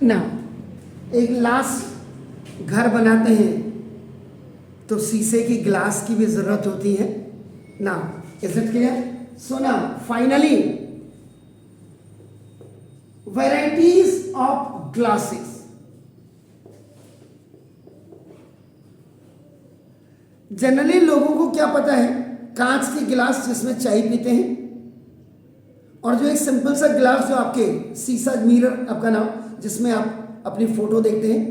ना एक ग्लास घर बनाते हैं तो शीशे की ग्लास की भी जरूरत होती है ना, इज इट क्लियर? सो ना finally varieties of glasses. Generally लोगों को क्या पता है, कांच के गिलास जिसमें चाय पीते हैं, और जो एक सिंपल सा गिलास जो आपके शीशा मिरर आपका नाम, जिसमें आप अपनी फोटो देखते हैं,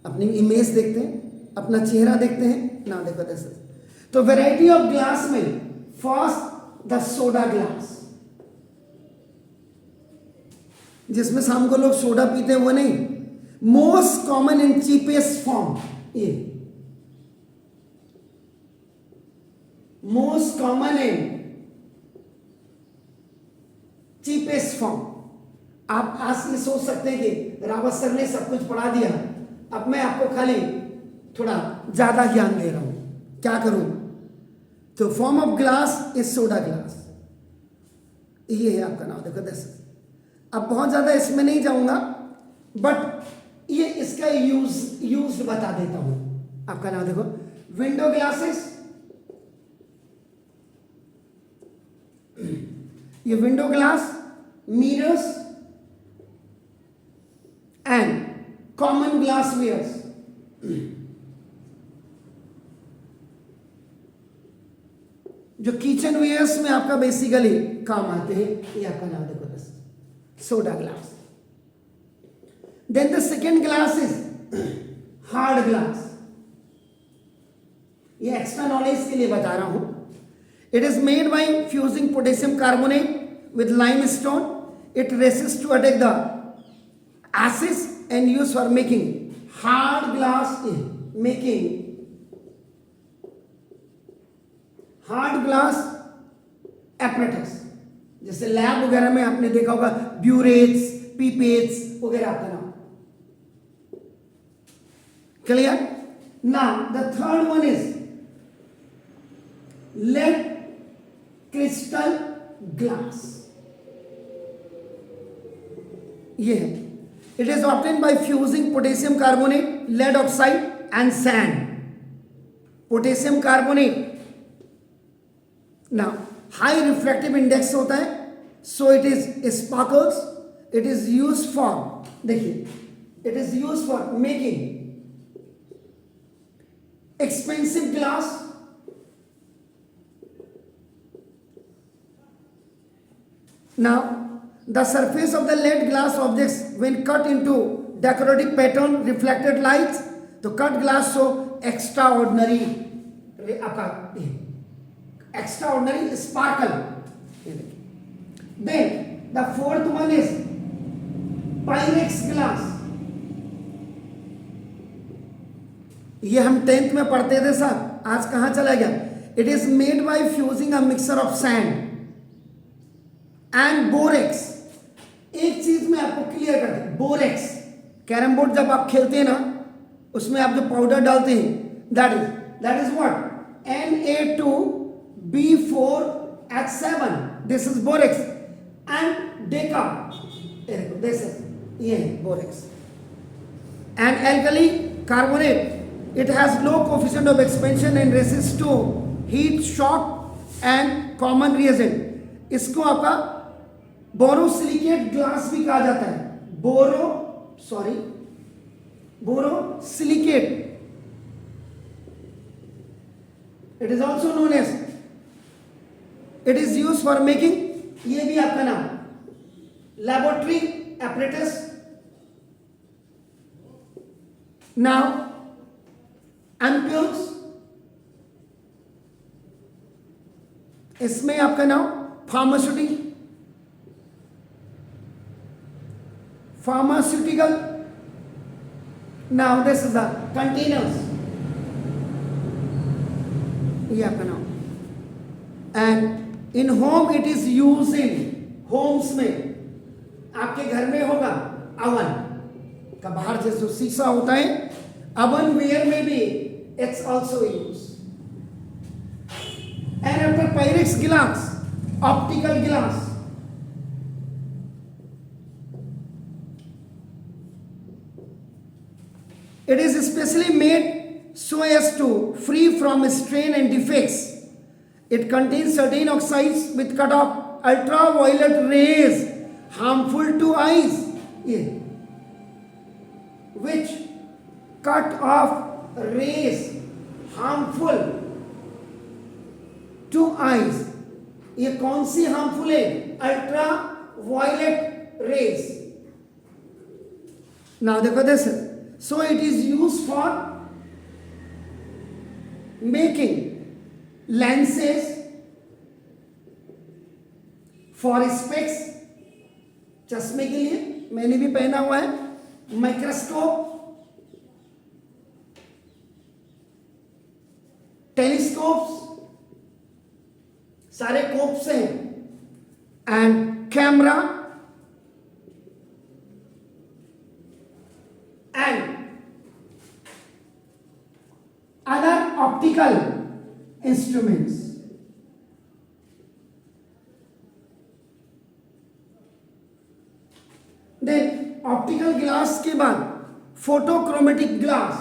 अपनी इमेज देखते हैं, अपना चेहरा देखते हैं ना। देखो जैसे तो वैरायटी ऑफ ग्लास में फर्स्ट द सोडा ग्लास, जिसमें शाम को लोग सोडा पीते हैं वो नहीं, most common and cheapest form, ये most common and cheapest form. आप आज ये सोच सकते हैं कि रावत सर ने सब कुछ पढ़ा दिया, अब मैं आपको खाली थोड़ा ज्यादा ज्ञान दे रहा हूं, क्या करूं? तो form of glass is soda glass, ये है आपका नाम। देखो दस, अब बहुत ज्यादा इसमें नहीं जाऊंगा, बट ये इसका यूज बता देता हूं आपका नाम। देखो विंडो ग्लासेस, ये window glass, mirrors and common glass wares. जो किचन वेयर्स में आपका बेसिकली काम आते हैं, ये आपका नाम देखो बस, soda glass. Then the second glass is hard glass. ये एक्स्ट्रा नॉलेज के लिए बता रहा हूं। It is made by fusing potassium carbonate with limestone. It resists to attack the acids and used for making hard glass. Making hard glass apparatus, जैसे lab वगैरह में आपने देखा होगा ब्यूरेट्स, पीपेट्स वगैरह आपका नाम clear. Now the third one is lead crystal glass. ये है, it is obtained by fusing potassium carbonate, lead oxide and sand. Potassium carbonate now high refractive index होता है, so it is sparkles. It is used for, देखिए, it is used for making expensive glass. Now, the surface of the lead glass objects when cut into decorative pattern reflected lights, तो cut glass show extraordinary sparkle. Then the fourth one is Pyrex glass. ये हम 10th में पढ़ते थे साहब, आज कहाँ चला गया? It is made by fusing a mixture of sand and borax. एक चीज में आपको क्लियर कर दें, बोरेक्स, कैरम बोर्ड जब आप खेलते हैं ना, उसमें आप जो पाउडर डालते हैं, that is what, Na2B4H7, this is borax. And deca, this is, ये है borax. And alkali carbonate, it has low coefficient of expansion and resist to heat, shock and common reagent. इसको आपका बोरोसिलिकेट ग्लास भी कहा जाता है, borosilicate. It is also known as, it is use for making, ये भी आपका नाम, लैबोरेटरी एपरेटस। नाउ एम्प्यूल्स, इसमें आपका नाम pharmaceutical. Now this is the containers, ये आपका नाम। And in home it is use in Holmes में, आपके घर में होगा अवन का, बाहर से जो शीशा होता है, अवन वेयर में भी it's also use. And after Pyrex glass, optical glass, It is specially made so as to free from strain and defects. It contains certain oxides with cut off ultraviolet rays harmful to eyes. Yeah. Which cut off rays harmful to eyes. ये कौन सी harmful है? Ultra violet rays. Now देखो this. So it is use for making lenses, for specs, चश्मे के लिए, मैंने भी पहना हुआ है, माइक्रोस्कोप, टेलीस्कोप्स, सारे कोप्स हैं, and camera and other optical instruments. Then optical glass के बाद photochromatic glass.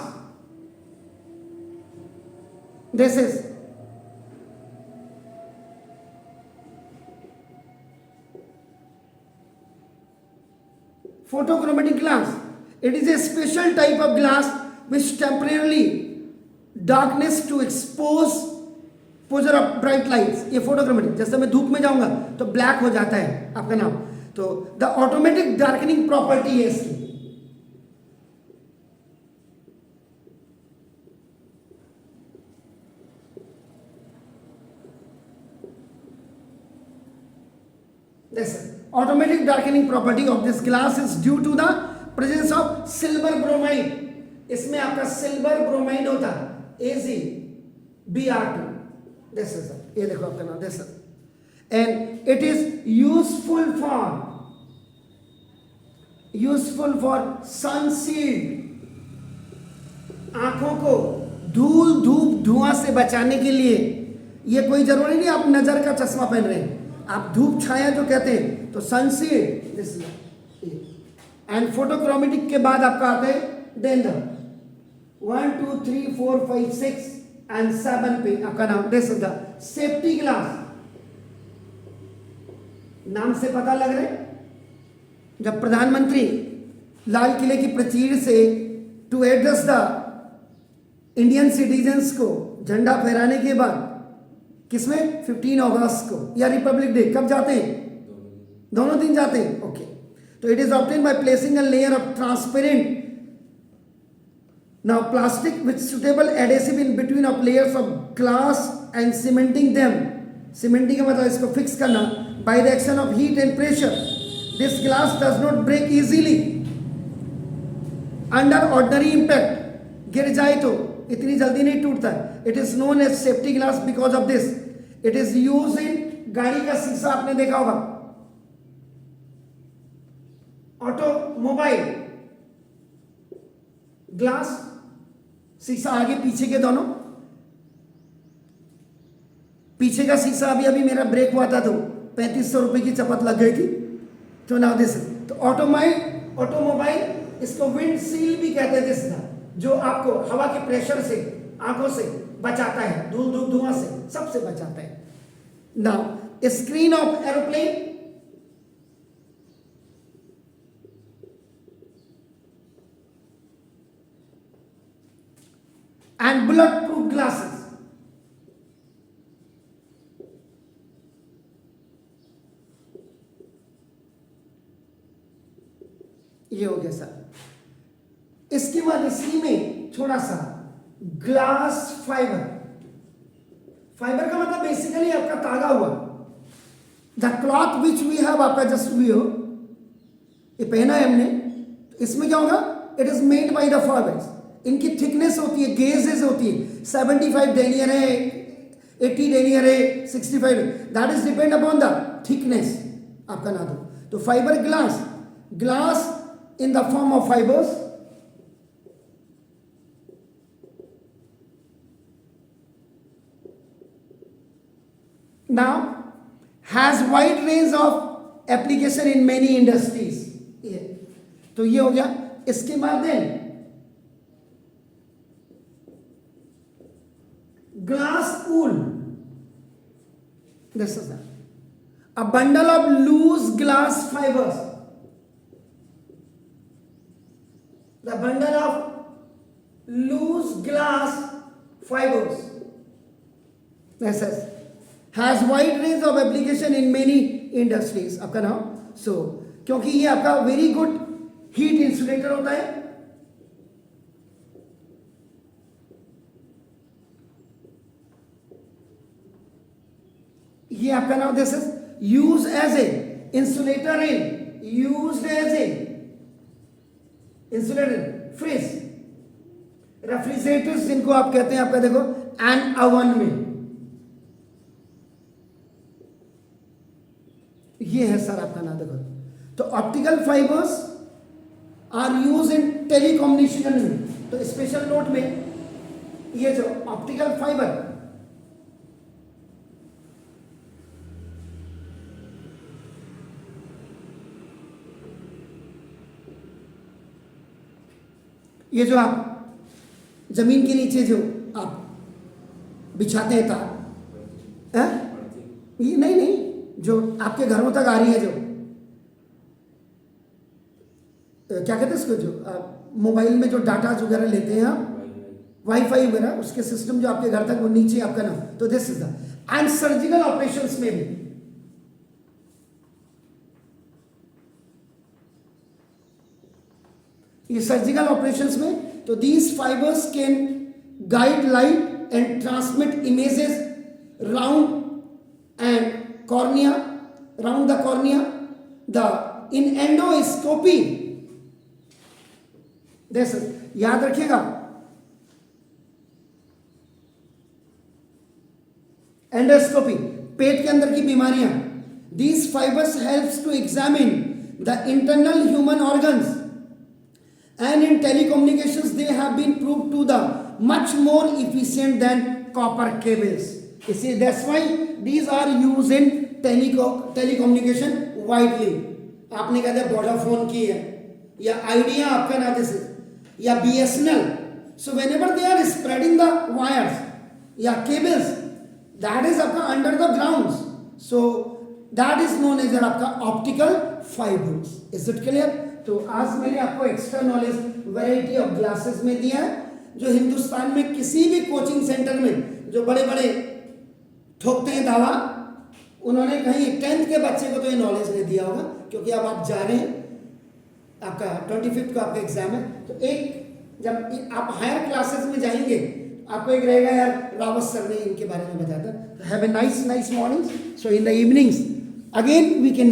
This is photochromatic glass. It is a special type of glass which temporarily darkness to expose exposure of bright lights. ये photochromatic, जैसे मैं धूप में जाऊंगा तो black हो जाता है आपका नाम, तो द ऑटोमेटिक डार्कनिंग प्रॉपर्टी है इसकी. This automatic darkening property of this glass is due to the presence of silver bromide. इसमें आपका सिल्वर ब्रोमाइड होता है, AgBr2. This is it. ये देखो आपका नाम, this is, and it is useful for sun shield. आंखों को धूल धूप धुआं से बचाने के लिए. ये कोई जरूरी नहीं आप नजर का चश्मा पहन रहे हैं, आप धूप छाया जो कहते हैं तो सनशील्ड. दिस एंड फोटोक्रोमेटिक के बाद आपका आता है डेंडर. 1 2 3 4 5 6 एंड 7 पे आपका नाम. This is the safety glass. नाम से पता लग रहा है, जब प्रधानमंत्री लाल किले की प्राचीर से to address the Indian citizens को झंडा फहराने के बाद किसमें 15 अगस्त को या रिपब्लिक डे कब जाते हैं? दोनों दिन जाते हैं. ओके, तो it is obtain by placing a layer of transparent now plastic with suitable adhesive in between of layers of glass and cementing them. Cementing का मतलब इसको फिक्स करना by the action of heat and pressure. This glass does not break easily under ordinary impact. गिर जाए तो इतनी जल्दी नहीं टूटता है. It is known as safety glass because of this. It is use इन, गाड़ी का शीशा आपने देखा होगा, ऑटोमोबाइल ग्लास, शीशा आगे पीछे के दोनों. पीछे का शीशा अभी अभी मेरा ब्रेक हुआ था तो 3500 रुपए की चपत लग गई थी. तो नाउ दिस, तो ऑटोमोबाइल इसको विंड सील भी कहते हैं. दिस ना जो आपको हवा के प्रेशर से, आंखों से बचाता है, धूल धूप धुआं से, सबसे बचाता है. Now screen of aeroplane. And bullet proof glasses. ये हो गया सर. इसके बाद इसी में थोड़ा सा ग्लास फाइबर. फाइबर का मतलब बेसिकली आपका तागा हुआ. The cloth which we have, आपका जस्ट व्यू ये पहना है हमने, इसमें क्या होगा? It is made by the fibres. इनकी थिकनेस होती है, गेजेस होती है, 75 डेनियर है, 80 डेनियर है, 65, that is depend upon the thickness आपका ना. तो fibre glass, glass in the form of fibres. Now has wide range of application in many industries. तो ये हो गया. इसके बाद then This is that. A bundle of loose glass fibers. The bundle of loose glass fibers. This is has wide range of application in many industries. आपका नाम so क्योंकि ये आपका वेरी गुड हीट इंसुलेटर होता है. ये आपका नाम this is use as a insulator in used as a insulator fridge refrigerators जिनको आप कहते हैं आपका देखो एंड ओवन में. ये है सर आपका नाम देखो. तो optical fibres are use in telecommunication में. तो स्पेशल नोट में ये जो ऑप्टिकल फाइबर ये जो आप जमीन के नीचे जो आप बिछाते हैं तार ये नहीं जो आपके घरों तक आ रही है जो क्या कहते हैं इसको जो मोबाइल में जो डाटा वगैरह लेते हैं आप वाईफाई वगैरह उसके सिस्टम जो आपके घर तक वो नीचे आपका नाम. तो this is the end surgical operations में भी ये सर्जिकल ऑपरेशंस में तो these fibres can guide light and transmit images round and cornea round the cornea the in endoscopy. याद रखिएगा एंडोस्कोपी पेट के अंदर की बीमारियां. These fibres helps to examine the internal human organs and in telecommunications they have been proved to the much more efficient than copper cables. You see that's why these are used in telecommunication widely. आपने कहते हैं Vodafone की है या idea आपका ना जैसे या BSNL. So whenever they are spreading the wires या cables that is आपका under the grounds. So that is known as आपका optical fibers. Is it clear? तो आज मैंने आपको extra knowledge variety of glasses में दिया है जो हिंदुस्तान में किसी भी कोचिंग सेंटर में जो बड़े बड़े ठोकते हैं दावा उन्होंने कहीं 10th के बच्चे को तो ये नॉलेज नहीं दिया होगा क्योंकि अब आप जा रहे हैं आपका 25th को आपका एग्जाम है. तो एक जब आप हायर क्लासेस में जाएंगे आपको एक रहेगा यार रावत सर ने इनके बारे में बताया था. Have a nice morning. So in the evenings again we can